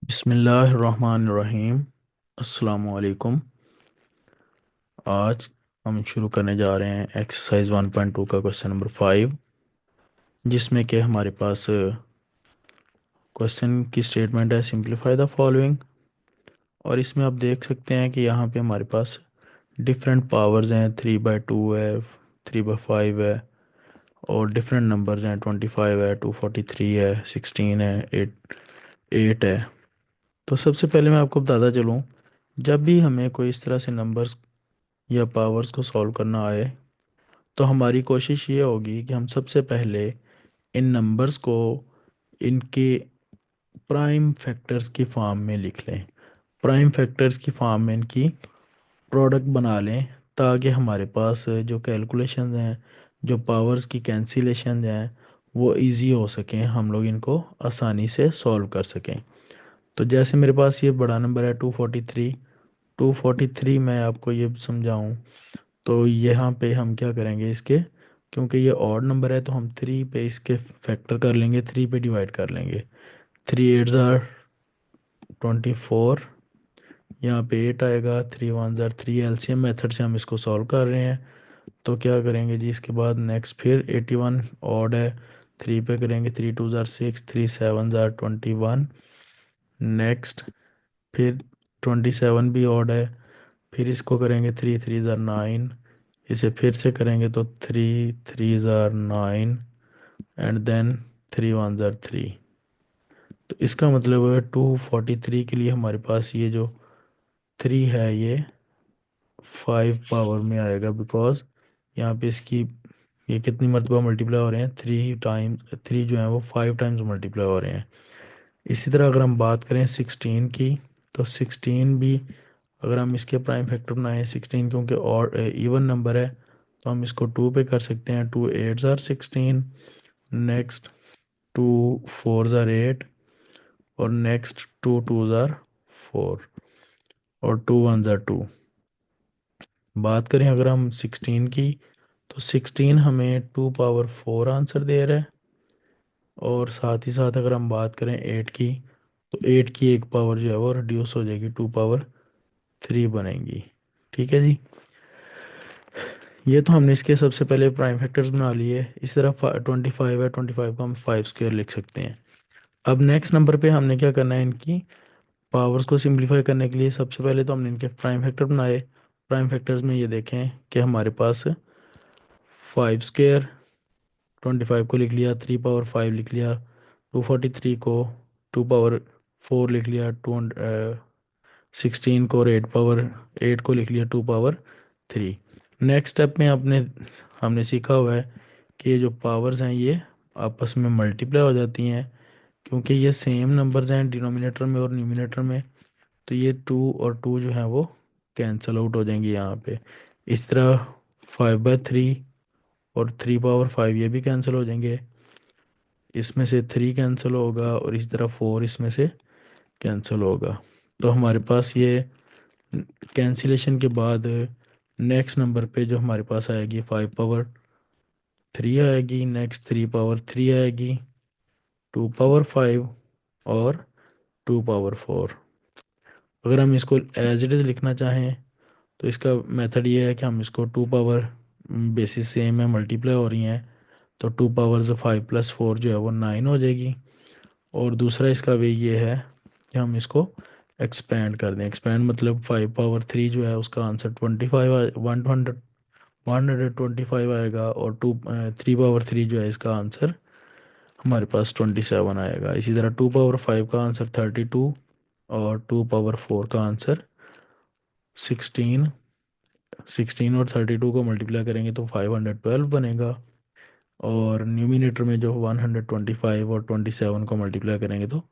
बिस्मिल्लाहिर्रहमानिर्रहीम। अस्सलामु अलैकुम। आज हम शुरू करने जा रहे हैं एक्सरसाइज 1.2 का क्वेश्चन नंबर 5, जिसमें कि हमारे पास क्वेश्चन की स्टेटमेंट है सिंप्लीफाई द फॉलोइंग। और इसमें आप देख सकते हैं कि यहाँ पे हमारे पास डिफरेंट पावर्स हैं, 3/2 है, 3/5 है, और डिफरेंट नंबर्स हैं, 25 है, 243 है, 16 है, 8 है। तो सबसे पहले मैं आपको बताता चलूँ, जब भी हमें कोई इस तरह से नंबर्स या पावर्स को सॉल्व करना आए तो हमारी कोशिश ये होगी कि हम सबसे पहले इन नंबर्स को इनके प्राइम फैक्टर्स की फॉर्म में लिख लें, प्राइम फैक्टर्स की फॉर्म में इनकी प्रोडक्ट बना लें, ताकि हमारे पास जो कैलकुलेशंस हैं, जो पावर्स की कैंसिलेशन हैं, वो इजी हो सकें, हम लोग इनको आसानी से सॉल्व कर सकें। तो जैसे मेरे पास ये बड़ा नंबर है 243, 243 मैं आपको ये समझाऊं तो यहाँ पे हम क्या करेंगे इसके, क्योंकि ये ऑड नंबर है तो हम 3 पे इसके फैक्टर कर लेंगे, 3 पे डिवाइड कर लेंगे। 3 8 ज़ार 24, यहाँ पे 8 आएगा, 3 1 ज़ार 3, एलसीएम मेथड से हम इसको सॉल्व कर रहे हैं। तो क्या करेंगे जी, इसके बाद नेक्स्ट फिर 81 ऑड है, 3 पे करेंगे, 3 2 ज़ार 6, 3 7 ज़ार 21, नेक्स्ट फिर 27 भी ऑड है, फिर इसको करेंगे 3 3 ज़ार 9, इसे फिर से करेंगे तो 3 3 ज़ार 9, एंड देन 3 1 ज़ार 3। तो इसका मतलब है 243 के लिए हमारे पास ये जो 3 है ये 5 पावर में आएगा, बिकॉज यहाँ पे इसकी ये कितनी मरतबा मल्टीप्लाई हो रहे हैं, 3 टाइम्स, 3 जो है वो 5 टाइम्स मल्टीप्लाई हो रहे हैं। इसी तरह अगर हम बात करें 16 की, तो 16 भी अगर हम इसके प्राइम फैक्टर बनाएं 16, क्योंकि और इवन नंबर है, तो हम इसको 2 पे कर सकते हैं। 2 8 ज़ार 16, नेक्स्ट 2 4 ज़ार 8, और नेक्स्ट 2 2 ज़ार 4, और 2 1 ज़ार 2। बात करें अगर हम 16 की, तो 16 हमें 2 पावर 4 आंसर दे रहा है। और साथ ही साथ अगर हम बात करें 8 की, तो 8 की एक पावर जो है वो रिड्यूस हो जाएगी, 2 पावर 3 बनेगी। ठीक है जी, ये तो हमने इसके सबसे पहले प्राइम फैक्टर्स बना लिए। इस तरह 25 है, 25 को हम 5 स्क्वायर लिख सकते हैं। अब नेक्स्ट नंबर पे हमने क्या करना है, इनकी पावर्स को सिंप्लीफाई करने के लिए सबसे पहले तो हमने इनके प्राइम फैक्टर बनाए। प्राइम फैक्टर्स में ये देखें कि हमारे पास 5 स्क्वायर, 25 को लिख लिया, 3 पावर 5 लिख लिया, 243 को 2 पावर 4 लिख लिया, 16 को और 8 को लिख लिया, 2 पावर 3। नेक्स्ट स्टेप में अपने हमने सीखा हुआ है कि ये जो पावर्स हैं ये आपस में मल्टीप्लाई हो जाती हैं, क्योंकि ये सेम नंबर्स हैं डिनोमिनेटर में और न्यूमिनेटर में। तो ये 2 और 2 जो है वो कैंसल आउट हो जाएंगे यहाँ पे। इस तरह 5/3 और 3 पावर 5 ये भी कैंसिल हो जाएंगे, इसमें से 3 कैंसिल होगा, और इस तरह 4 इसमें से कैंसिल होगा। तो हमारे पास ये कैंसिलेशन के बाद नेक्स्ट नंबर पे जो हमारे पास आएगी 5 पावर 3 आएगी, नेक्स्ट 3 पावर 3 आएगी, 2 पावर 5, और 2 पावर 4। अगर हम इसको एज इट इज़ लिखना चाहें तो इसका मेथड ये है कि हम इसको 2 पावर बेसिस सेम है, मल्टीप्लाई हो रही हैं, तो 2 पावर 5 + 4 जो है वो 9 हो जाएगी। और दूसरा इसका वे ये है कि हम इसको एक्सपेंड कर दें। एक्सपेंड मतलब 5 पावर 3 जो है उसका आंसर 125 आएगा, और 3 पावर 3 जो है इसका आंसर हमारे पास 27 आएगा। इसी तरह 2 पावर 5 का आंसर 32, और 2 पावर 4 का आंसर 16। 16 और 32 को मल्टीप्लाई करेंगे तो 512 बनेगा, और न्यूमिनेटर में जो 125 और 27 को मल्टीप्लाई करेंगे तो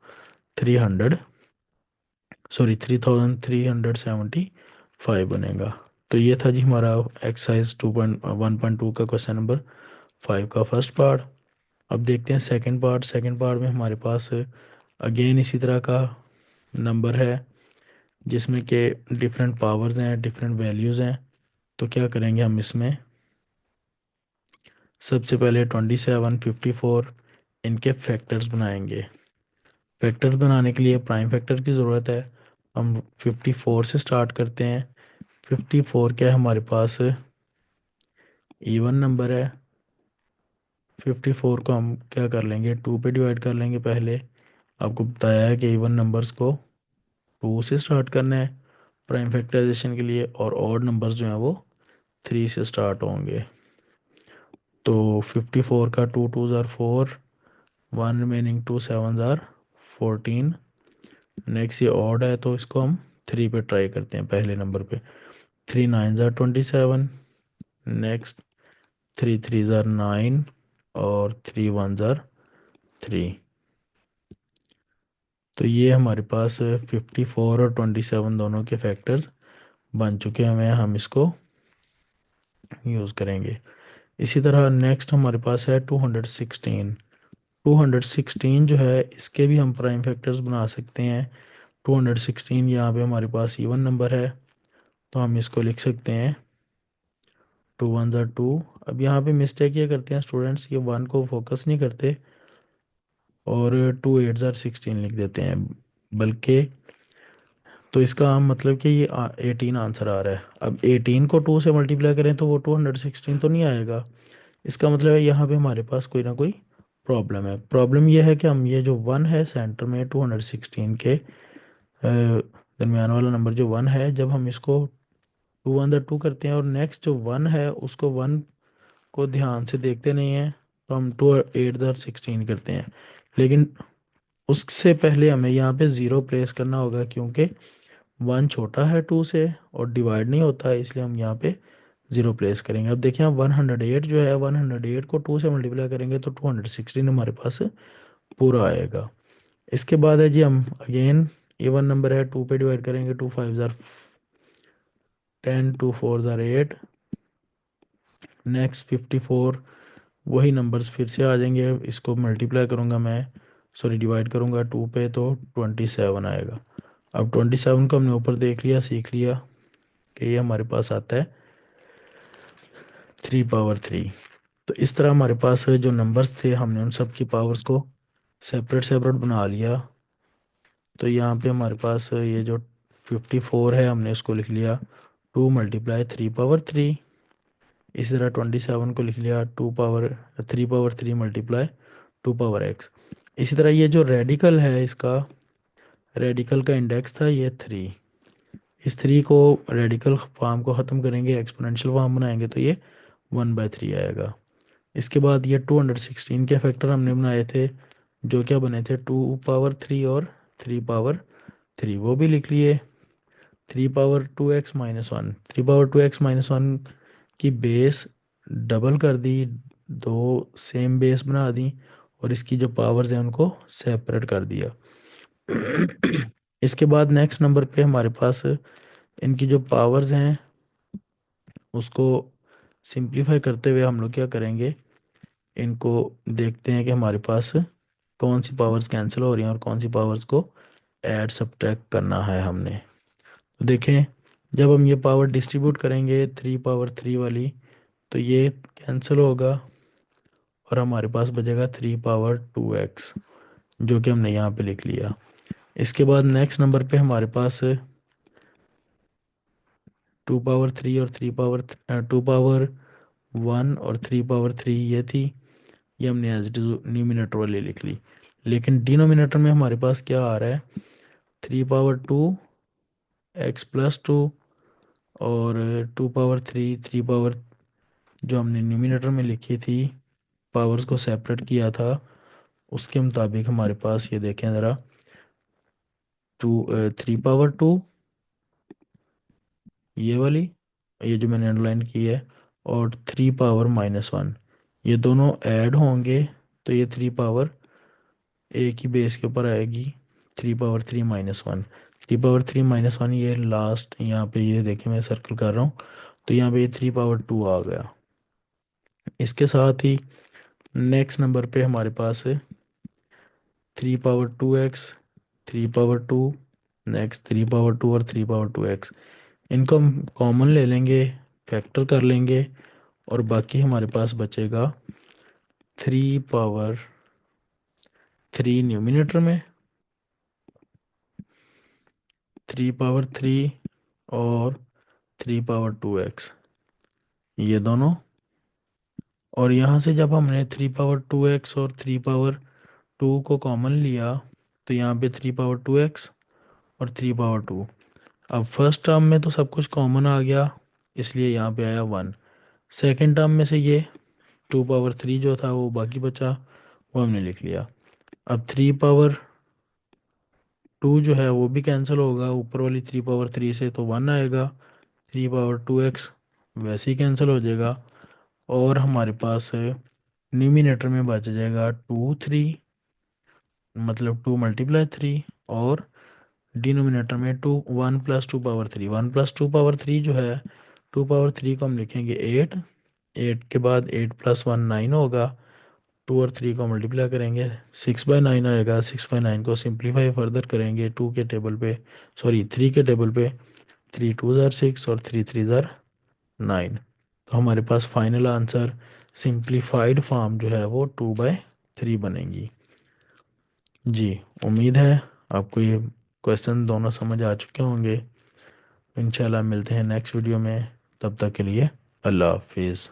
3375 बनेगा। तो ये था जी हमारा एक्सरसाइज 2.1.2 का क्वेश्चन नंबर 5 का फर्स्ट पार्ट। अब देखते हैं सेकंड पार्ट। सेकंड पार्ट में हमारे पास अगेन इसी तरह का नंबर है, जिसमें कि डिफरेंट पावर्स हैं, डिफरेंट वैल्यूज़ हैं। तो क्या करेंगे हम इसमें, सबसे पहले 27 54 इनके फैक्टर्स बनाएंगे। फैक्टर बनाने के लिए प्राइम फैक्टर की ज़रूरत है। हम 54 से स्टार्ट करते हैं। 54 क्या है हमारे पास, इवन नंबर है। 54 को हम क्या कर लेंगे, 2 पे डिवाइड कर लेंगे पहले। आपको बताया है कि इवन नंबर्स को 2 से स्टार्ट करना है प्राइम फैक्टराइजेशन के लिए, और ऑड नंबर्स जो हैं वो 3 से स्टार्ट होंगे। तो 54 का 2 2 ज़ार 4, 1 रिमेनिंग 2 7 ज़ार 14। नेक्स्ट ये ऑड है तो इसको हम 3 पे ट्राई करते हैं पहले नंबर पे। 3 9 ज़ार 27। नेक्स्ट 3 3 ज़ार 9 और 3 1 ज़ार 3। तो ये हमारे पास 54 और 27 दोनों के फैक्टर्स बन चुके हैं, हम इसको यूज़ करेंगे। इसी तरह नेक्स्ट हमारे पास है 216। 216 जो है इसके भी हम प्राइम फैक्टर्स बना सकते हैं। 216 यहाँ पे हमारे पास इवन नंबर है, तो हम इसको लिख सकते हैं 2 1 ज़ार 2। अब यहाँ पे मिस्टेक ये करते हैं स्टूडेंट्स, ये 1 को फोकस नहीं करते और 2 8 ज़ार 16 लिख देते हैं, बल्कि तो इसका मतलब कि ये 18 आंसर आ रहा है। अब 18 को 2 से मल्टीप्लाई करें तो वो 216 तो नहीं आएगा। इसका मतलब है यहाँ पे हमारे पास कोई ना कोई प्रॉब्लम है। प्रॉब्लम ये है कि हम ये जो 1 है सेंटर में 216 के दरमियान वाला नंबर जो 1 है, जब हम इसको 2 अंदर 2 करते हैं और नेक्स्ट जो 1 है उसको 1 को ध्यान से देखते नहीं हैं, तो हम 2 8 दर 16 करते हैं। लेकिन उससे पहले हमें यहाँ पे ज़ीरो प्लेस करना होगा, क्योंकि 1 छोटा है 2 से और डिवाइड नहीं होता है, इसलिए हम यहाँ पे ज़ीरो प्लेस करेंगे। अब देखिए, 108 जो है 108 को 2 से मल्टीप्लाई करेंगे तो 216 हमारे पास पूरा आएगा। इसके बाद है जी, हम अगेन इवन नंबर है 2 पे डिवाइड करेंगे। 2 5 ज़ार 10, 2 4 ज़ार 8। नेक्स्ट 54, वही नंबर्स फिर से आ जाएंगे। इसको मल्टीप्लाई करूँगा मैं, सॉरी डिवाइड करूँगा 2 पे तो 27 आएगा। अब 27 को हमने ऊपर देख लिया, सीख लिया कि ये हमारे पास आता है 3 पावर 3। तो इस तरह हमारे पास जो नंबर्स थे हमने उन सब की पावर्स को सेपरेट सेपरेट बना लिया। तो यहाँ पे हमारे पास ये जो 54 है हमने इसको लिख लिया 2 मल्टीप्लाई 3 पावर 3। इसी तरह 27 को लिख लिया 2 power 3 power 3 multiply 2 power x. इसी तरह ये जो रेडिकल है, इसका रेडिकल का इंडेक्स था ये 3। इस 3 को रेडिकल फॉर्म को ख़त्म करेंगे, एक्सपोनेंशियल फॉर्म बनाएंगे तो ये 1/3 आएगा। इसके बाद ये 216 के फैक्टर हमने बनाए थे, जो क्या बने थे 2 पावर 3 और 3 पावर 3, वो भी लिख लिए। 3 पावर 2x-1, 3 पावर 2x-1 की बेस डबल कर दी, दो सेम बेस बना दी और इसकी जो पावर्स हैं उनको सेपरेट कर दिया। इसके बाद नेक्स्ट नंबर पे हमारे पास इनकी जो पावर्स हैं उसको सिंप्लीफाई करते हुए हम लोग क्या करेंगे, इनको देखते हैं कि हमारे पास कौन सी पावर्स कैंसिल हो रही हैं और कौन सी पावर्स को ऐड सब्ट्रैक्ट करना है हमने। तो देखें, जब हम ये पावर डिस्ट्रीब्यूट करेंगे 3 पावर 3 वाली, तो ये कैंसिल होगा और हमारे पास बचेगा 3 पावर 2x, जो कि हमने यहाँ पे लिख लिया। इसके बाद नेक्स्ट नंबर पे हमारे पास 2 पावर 3 और 3 पावर 2 पावर 1 और 3 पावर 3 ये थी, ये हमने एज न्यूमिनेटर वाली लिख ली। लेकिन डिनोमिनेटर में हमारे पास क्या आ रहा है, 3 पावर 2x+2 और 2 पावर 3 3 पावर, जो हमने न्यूमिनेटर में लिखी थी, पावर्स को सेपरेट किया था उसके मुताबिक हमारे पास ये देखें ज़रा, 3 पावर 2 ये वाली, ये जो मैंने अंडरलाइन की है, और 3 पावर -1, ये दोनों ऐड होंगे तो ये 3 पावर एक ही बेस के ऊपर आएगी। 3 पावर 3 -1, 3 पावर 3 -1, ये लास्ट यहाँ पे ये देखें मैं सर्कल कर रहा हूँ, तो यहाँ पे ये 3 पावर 2 आ गया। इसके साथ ही नेक्स्ट नंबर पे हमारे पास है 3 power 2x, 3 power 2, next 3 power 2 और 3 पावर 2x। इनको हम कॉमन ले लेंगे, फैक्टर कर लेंगे और बाकी हमारे पास बचेगा 3 पावर 3 न्यूमिनेटर में 3 पावर 3 और 3 पावर 2 x, ये दोनों। और यहाँ से जब हमने 3 पावर 2 x और 3 पावर 2 को कॉमन लिया तो यहाँ पे 3 पावर 2 x और 3 पावर 2। अब फर्स्ट टर्म में तो सब कुछ कॉमन आ गया, इसलिए यहाँ पे आया 1। सेकेंड टर्म में से ये 2 पावर 3 जो था वो बाकी बचा, वो हमने लिख लिया। अब 3 पावर 2 जो है वो भी कैंसिल होगा ऊपर वाली 3 पावर 3 से, तो 1 आएगा। 3 पावर 2 x वैसे ही कैंसिल हो जाएगा, और हमारे पास न्यूमिनेटर में बच जाएगा 2 3, मतलब 2 × 3, और डिनोमिनेटर में 1 + 2 पावर 3। 1 + 2 पावर 3 जो है, 2 पावर 3 को हम लिखेंगे 8। 8 के बाद 8 + 1 9 होगा। 2 और 3 को मल्टीप्लाई करेंगे 6/9 आएगा। 6/9 को सिंप्लीफाई फर्दर करेंगे 2 के टेबल पे, सॉरी 3 के टेबल पे। 3 × 2 = 6 और 3 × 3 = 9। तो हमारे पास फाइनल आंसर सिंप्लीफाइड फॉर्म जो है वो 2/3 बनेगी। जी, उम्मीद है आपको ये क्वेश्चन दोनों समझ आ चुके होंगे। इंशाल्लाह मिलते हैं नेक्स्ट वीडियो में, तब तक के लिए अल्लाह हाफिज़।